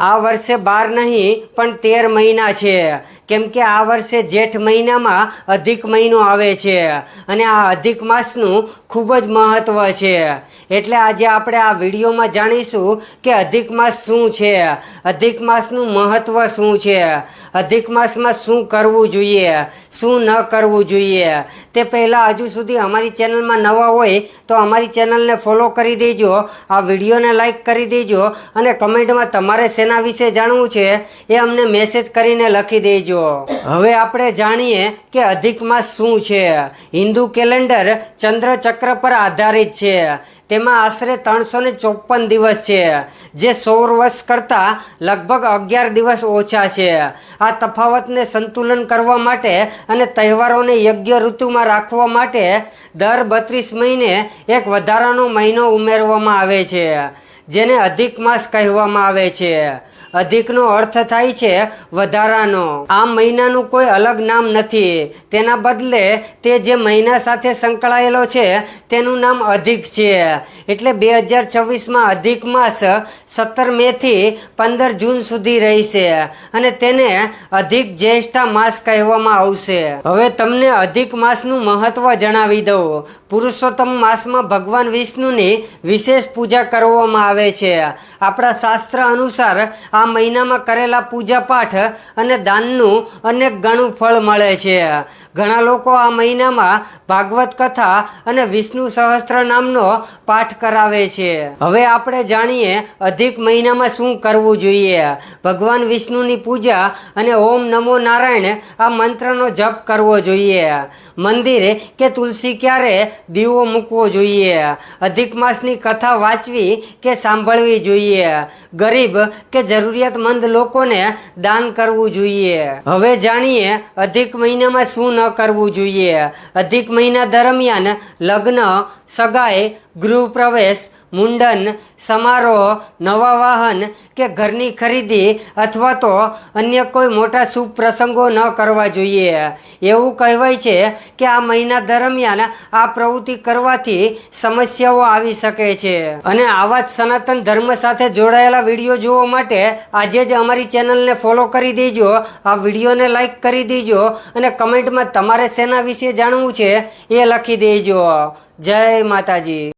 આ વર્ષે 12 નહીં પણ 13 મહિના છે, કેમ કે આ વર્ષે જેઠ મહિનામાં અધિક મહિનો આવે છે અને આ અધિક માસનું ખૂબ જ મહત્ત્વ છે. એટલે આજે આપણે આ વિડીયોમાં જાણીશું કે અધિક માસ શું છે, અધિક માસનું મહત્ત્વ શું છે, અધિક માસમાં શું કરવું જોઈએ, શું ન કરવું જોઈએ. તે પહેલાં હજુ સુધી અમારી ચેનલમાં નવા હોય તો અમારી ચેનલને ફોલો કરી દેજો, આ વિડીયોને લાઈક કરી દેજો અને કમેન્ટમાં તમારે શેના વિશે જાણવું છે એ અમને મેસેજ કરીને લખી દેજો. હવે આપણે જાણીએ કે અધિક માસ શું છે. હિન્દુ કેલેન્ડર ચંદ્ર ચક્ર પર આધારિત છે. તેમાં આશરે 354 દિવસ છે, જે સૌર વર્ષ કરતાં લગભગ 11 દિવસ ઓછા છે. આ તફાવતને સંતુલન કરવા માટે અને તહેવારોને યોગ્ય ઋતુમાં રાખવા માટે દર 32 મહિને એક વધારાનો મહિનો ઉમેરવામાં આવે છે, જેને અધિક માસ કહેવામાં આવે છે. અધિકનો અર્થ થાય છે વધારાનો. આ મહિનાનું કોઈ અલગ નામ નથી, તેના બદલે તે જે મહિના સાથે સંકળાયેલો છે તેનું નામ અધિક છે. એટલે 2026માં અધિક માસ 17 મેથી 15 જૂન સુધી રહેશે અને તેને અધિક જ્યેષ્ઠા માસ કહેવામાં આવશે. હવે તમને અધિક માસનું મહત્વ જણાવી દઉં. પુરુષોત્તમ માસમાં ભગવાન વિષ્ણુની વિશેષ પૂજા કરવામાં આવે છે. આપણા શાસ્ત્ર અનુસાર આ મહિનામાં કરેલા પૂજાપાઠ અને દાનનું અનેક ગણું ફળ મળે છે. ઘણા લોકો આ મહિનામાં ભાગવત કથા અને વિષ્ણુ સહસ્ત્ર નામનો પાઠ કરાવે છે. હવે આપણે જાણીએ અધિક મહિનામાં શું કરવું જોઈએ. ભગવાન વિષ્ણુની પૂજા અને ઓમ નમો નારાયણ આ મંત્રનો જપ કરવો જોઈએ. મંદિર કે તુલસી ક્યારે દીવો મૂકવો જોઈએ. અધિક માસની કથા વાંચવી કે સાંભળવી જોઈએ. ગરીબ કે જરૂરિયાતમંદ લોકોને દાન કરવું જોઈએ. હવે જાણીએ અધિક મહિનામાં શું ન કરવું જોઈએ. અધિક મહિના દરમિયાન લગ્ન, સગાઈ, ગૃહ પ્રવેશ, મુંડન, સમારોહ, નવા વાહન કે ઘરની ખરીદી અથવા તો અન્ય કોઈ મોટા શુભ પ્રસંગો ન કરવા જોઈએ. એવું કહેવાય છે કે આ મહિના દરમિયાન આ પ્રવૃત્તિ કરવાથી સમસ્યાઓ આવી શકે છે. અને આવા જ સનાતન ધર્મ સાથે જોડાયેલા વિડીયો જોવા માટે આજે જ અમારી ચેનલને ફોલો કરી દેજો, આ વિડીયોને લાઈક કરી દેજો અને કમેન્ટમાં તમારે શેના વિશે જાણવું છે એ લખી દેજો. જય માતાજી.